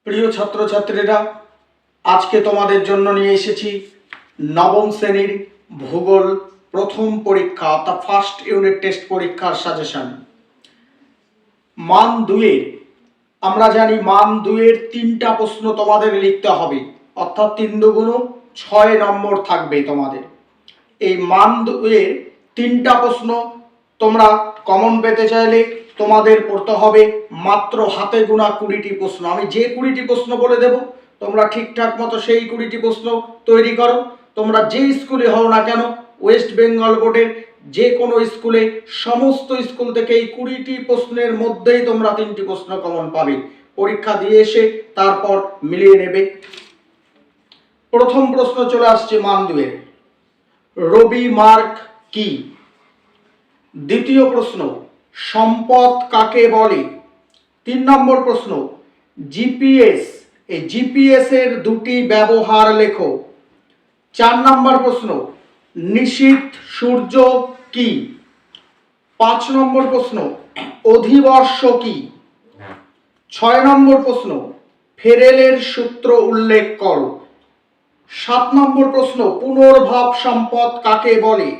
প্রিয় ছাত্রছাত্রীরা, আজকে তোমাদের জন্য নিয়ে এসেছি নবম শ্রেণীর ভূগোল প্রথম পরীক্ষা অর্থাৎ ফার্স্ট ইউনিট টেস্ট পরীক্ষার সাজেশন। মান 2-এর আমরা জানি মান 2-এর 3টা প্রশ্ন তোমাদের লিখতে হবে, অর্থাৎ 3 দুগুণ 6 নম্বর থাকবে তোমাদের। এই মান 2-এর 3টা প্রশ্ন তোমরা কমন পেতে চাইলে তোমাদের পড়তে হবে মাত্র হাতে গোনা 20টি প্রশ্ন। আমি যে 20টি প্রশ্ন বলে দেব তোমরা ঠিকঠাক মতো সেই 20টি প্রশ্ন তৈরি করো। তোমরা যে স্কুলে হও না কেন, ওয়েস্ট বেঙ্গল বোর্ডের যে কোনো স্কুলে, সমস্ত স্কুল থেকে এই 20টি প্রশ্নের মধ্যেই তোমরা 3টি প্রশ্ন কমন পাবে। পরীক্ষা দিয়ে এসে তারপর মিলিয়ে নেবে। প্রথম প্রশ্ন চলে আসছে মান 2-এর, রবি মার্ক কি? দ্বিতীয় প্রশ্ন, সম্পদ কাকে বলে? 3 নম্বর প্রশ্ন, জিপিএস, এই জিপিএস এর দুটি ব্যবহার লেখো। 4 নম্বর প্রশ্ন, নিশীথ সূর্য কি? 5 নম্বর প্রশ্ন, অধিবর্ষ কি? 6 নম্বর প্রশ্ন, ফেরেলের সূত্র উল্লেখ করো। 7 নম্বর প্রশ্ন, পুনর্ভাব সম্পদ কাকে বলে?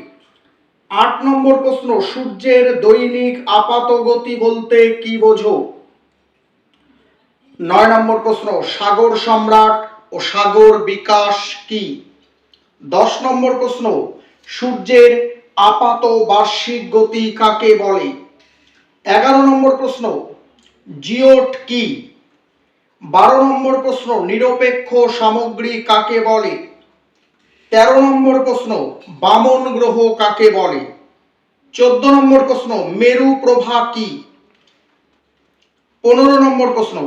8 নম্বর প্রশ্ন, সূর্যের দৈনিক আপাত গতি বলতে কি বোঝো? 9 নম্বর প্রশ্ন, সাগর সম্রাট ও সাগর বিকাশ কি? 10 নম্বর প্রশ্ন, সূর্যের আপাত বার্ষিক গতি কাকে বলে? 11 নম্বর প্রশ্ন, জিওট কি? 12 নম্বর প্রশ্ন, নিরপেক্ষ সামগ্রী কাকে বলে? 13 নম্বর প্রশ্ন, বামন গ্রহ কাকে বলে? 14 নম্বর প্রশ্ন, মেরু প্রভা কি? 15 নম্বর প্রশ্ন,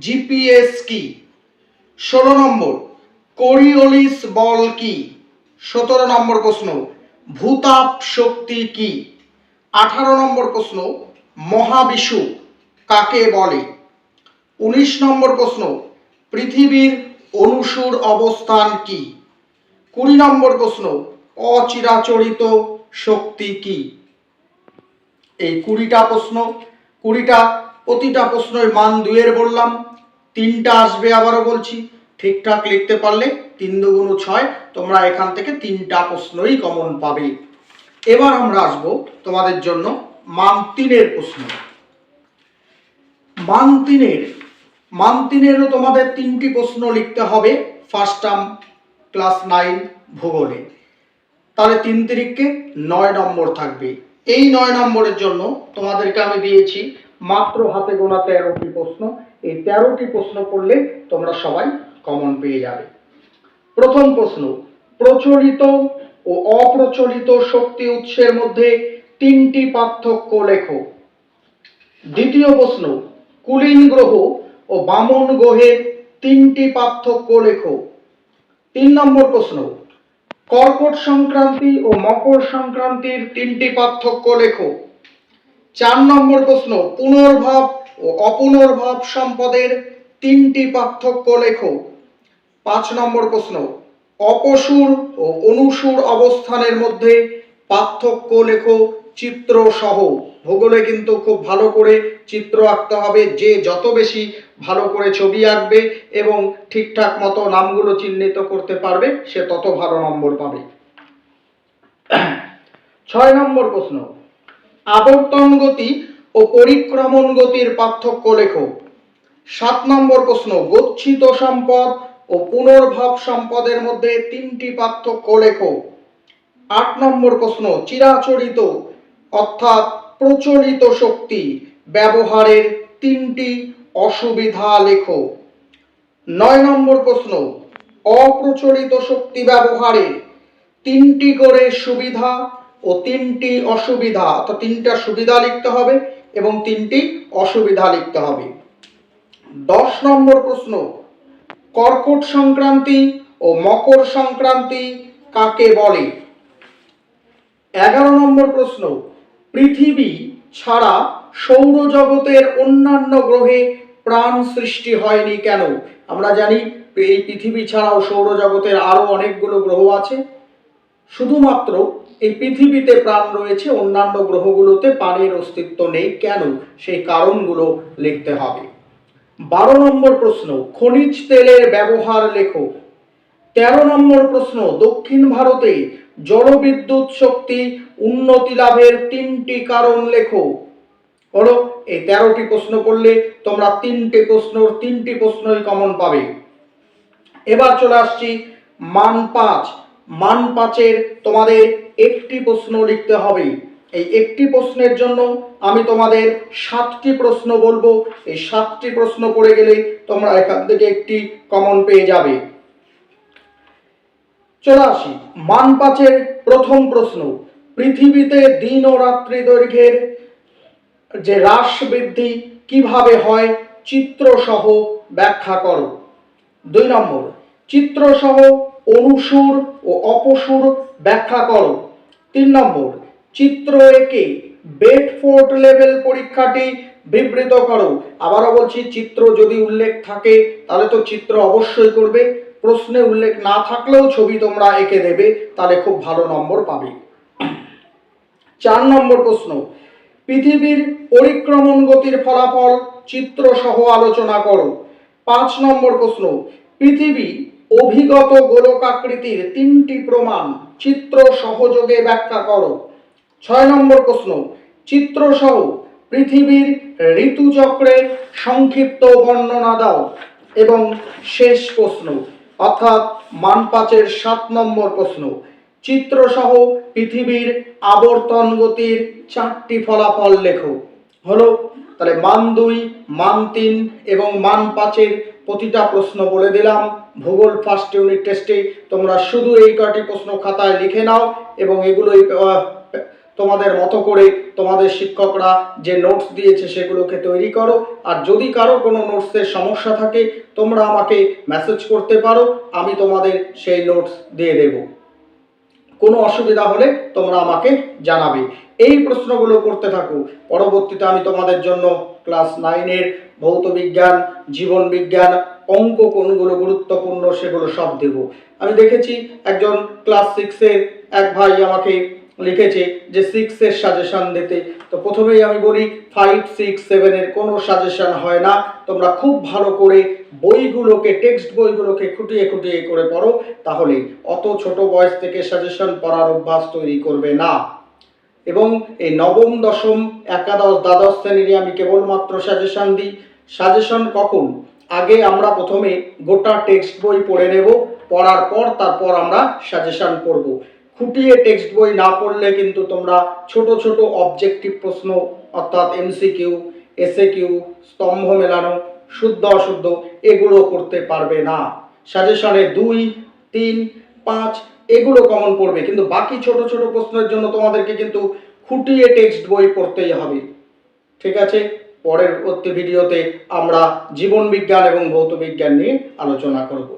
জিপিএস কি? 16 নম্বর, কোরিওলিস বল কি? 17 নম্বর প্রশ্ন, ভূতাপ শক্তি কি? 18 নম্বর প্রশ্ন, মহাবিষুব কাকে বলে? 19 নম্বর প্রশ্ন, পৃথিবীর অনুসুর অবস্থান কি? 20 নম্বর প্রশ্ন, অচিরাচরিত শক্তি কি? এই 20টা প্রশ্ন, প্রতিটা প্রশ্নের মান 2-এর বললাম, 3টা আসবে। আবারও বলছি, ঠিকঠাক লিখতে পারলে 3 দুগুণ 6, তোমরা এখান থেকে 3টা প্রশ্নই কমন পাবে। এবার আমরা আসবো তোমাদের জন্য মান 3-এর প্রশ্ন। মান 3-এরও তোমাদের 3টি প্রশ্ন লিখতে হবে ফার্স্ট টার্ম ক্লাস 9 ভূগোলে। তাহলে 3 তিরিখে 9 নম্বর থাকবে। এই 9 নম্বরের জন্য তোমাদেরকে আমি দিয়েছি মাত্র হাতে গোনা 13টি প্রশ্ন। এই 13টি প্রশ্ন করলে তোমরা সবাই কমন পেয়ে যাবে। প্রথম প্রশ্ন, প্রচলিত ও অপ্রচলিত শক্তি উৎসের মধ্যে 3টি পার্থক্য লেখো। দ্বিতীয় প্রশ্ন, কুলীন গ্রহ ও বামন গ্রহের 3টি পার্থক্য লেখো। 3 নম্বর প্রশ্ন, কর্কট সংক্রান্তি ও মকর সংক্রান্তির 3টি পার্থক্য লেখো। 4 নম্বর প্রশ্ন, পুনর্ভাব ও অপুনর্ভাব সম্পদের 3টি পার্থক্য লেখো। 5 নম্বর প্রশ্ন, অপসুর ও অনুসুর অবস্থানের মধ্যে পার্থক্য লেখো চিত্র সহ। ভূগোলে কিন্তু খুব ভালো করে চিত্র আঁকতে হবে। যে যত বেশি ভালো করে ছবি আঁকবে এবং ঠিকঠাক মতো নামগুলো চিহ্নিত করতে পারবে সে তত ভালো নম্বর পাবে। 6 নম্বর প্রশ্ন, আবর্তন গতি ও পরিক্রমণ গতির পার্থক্য লেখো। 7 নম্বর প্রশ্ন, গচ্ছিত সম্পদ ও পুনর্ভাব সম্পদের মধ্যে 3টি পার্থক্য লেখো। 8 নম্বর প্রশ্ন, চিরাচরিত অর্থাৎ প্রচলিত শক্তি ব্যবহারের 3টি অসুবিধা লেখো। 9 নম্বর প্রশ্ন, অপ্রচলিত শক্তি ব্যবহারের 3টি করে সুবিধা ও 3টি অসুবিধা, অর্থাৎ 3টা সুবিধা লিখতে হবে এবং 3টি অসুবিধা লিখতে হবে। 10 নম্বর প্রশ্ন, কর্কট সংক্রান্তি ও মকর সংক্রান্তি কাকে বলে? 11 নম্বর প্রশ্ন, পৃথিবী ছাড়া সৌরজগতের অন্যান্য গ্রহে প্রাণ সৃষ্টি হয়নি কেন? আমরা জানি এই পৃথিবী ছাড়াও সৌরজগতের আরো অনেকগুলো গ্রহ আছে, শুধুমাত্র এই পৃথিবীতে প্রাণ রয়েছে, অন্যান্য গ্রহগুলোতে প্রাণের অস্তিত্ব নেই কেন? সেই কারণগুলো লিখতে হবে। 12 নম্বর প্রশ্ন, খনিজ তেলের ব্যবহার লেখো। 13 নম্বর প্রশ্ন, দক্ষিণ ভারতে জলবিদ্যুৎ শক্তি উন্নতি লাভের 3টি কারণ লেখো। হলো, এই 13টি প্রশ্ন করলে তোমরা 3টি প্রশ্নই কমন পাবে। এবার চলে আসছি মান 5। মান 5-এর তোমাদের একটি প্রশ্ন লিখতে হবে। এই একটি প্রশ্নের জন্য আমি তোমাদের 7টি প্রশ্ন বলবো। এই 7টি প্রশ্ন করে গেলে তোমরা এখান থেকে একটি কমন পেয়ে যাবে। চলে আসি মান 5-এর প্রথম প্রশ্ন, পৃথিবীতে দিন ও রাত্রি দৈর্ঘ্যের যে হ্রাস বৃদ্ধি কিভাবে হয় চিত্র সহ ব্যাখ্যা করো। 2 নম্বর, চিত্র সহ অনুসুর ও অপসুর ব্যাখ্যা করো। 3 নম্বর, চিত্র এঁকে বেডফোর্ড লেভেল পরীক্ষাটি বিবৃত করো। আবারও বলছি, চিত্র যদি উল্লেখ থাকে তাহলে তো চিত্র অবশ্যই করবে, প্রশ্নে উল্লেখ না থাকলেও ছবি তোমরা এঁকে দেবে, তাহলে খুব ভালো নম্বর পাবে। 4 নম্বর প্রশ্ন, পৃথিবীর পরিক্রমণ গতির ফলাফল চিত্র সহ আলোচনা করো। 5 নম্বর প্রশ্ন, পৃথিবী অভিগত গোলকাকৃতির 3টি প্রমাণ চিত্র সহযোগে ব্যাখ্যা করো। 6 নম্বর প্রশ্ন, চিত্র সহ পৃথিবীর ঋতুচক্রের সংক্ষিপ্ত বর্ণনা দাও। এবং শেষ প্রশ্ন, অর্থাৎ মান 5-এর 7 নম্বর প্রশ্ন, চিত্র সহ পৃথিবীর আবর্তন গতির 4টি ফলাফল লেখো। হলো, তাহলে মান 2, মান 3 এবং মান 5-এর প্রতিটা প্রশ্ন বলে দিলাম। ভূগোল ফার্স্ট ইউনিট টেস্টে তোমরা শুধু এই কয়টি প্রশ্ন খাতায় লিখে নাও এবং এগুলোই তোমাদের মতো করে তোমাদের শিক্ষকরা যে নোটস দিয়েছে সেগুলোকে তৈরি করো। আর যদি কারো কোনো নোটসের সমস্যা থাকে তোমরা আমাকে মেসেজ করতে পারো, আমি তোমাদের সেই নোটস দিয়ে দেব। কোনো অসুবিধা হলে তোমরা আমাকে জানাবে। এই প্রশ্নগুলো করতে থাকো। পরবর্তীতে আমি তোমাদের জন্য ক্লাস 9-এর ভৌত বিজ্ঞান, জীবন বিজ্ঞান, অঙ্ক কোনগুলো গুরুত্বপূর্ণ সেগুলো সব দেব। আমি দেখেছি একজন ক্লাস 6-এর এক ভাই আমাকে লিখেছে যে 6-এর সাজেশন দিতে। তো প্রথমেই আমি বলি 5, 6, 7-এর কোনো সাজেশন হয় না। তোমরা খুব ভালো করে বইগুলোকে, টেক্সট বইগুলোকে খুঁটিয়ে খুঁটিয়ে করে পড়ো, তাহলে অত ছোট বয়স থেকে সাজেশন পড়ার অভ্যাস তৈরি করবে না। এবং এই নবম, দশম, একাদশ, দ্বাদশ শ্রেণীর আমি কেবলমাত্র সাজেশন দিই। সাজেশন কখন? আগে আমরা প্রথমে গোটা টেক্সট বই পড়ে নেব, পড়ার পর তারপর আমরা সাজেশন পড়ব। খুঁটিয়ে টেক্সট বই না পড়লে কিন্তু তোমরা ছোট ছোট অবজেক্টিভ প্রশ্ন অর্থাৎ এমসিকিউ, এসএকিউ, স্তম্ভ মেলানো, শুদ্ধ অশুদ্ধ এগুলো করতে পারবে না। সাজেশনে 2, 3, 5 এগুলো কমন পড়বে, কিন্তু বাকি ছোট ছোট প্রশ্নের জন্য তোমাদেরকে কিন্তু খুঁটিয়ে টেক্সট বই পড়তেই হবে। ঠিক আছে, পরের ভিডিওতে আমরা জীবন বিজ্ঞান এবং ভৌত বিজ্ঞান নিয়ে আলোচনা করব।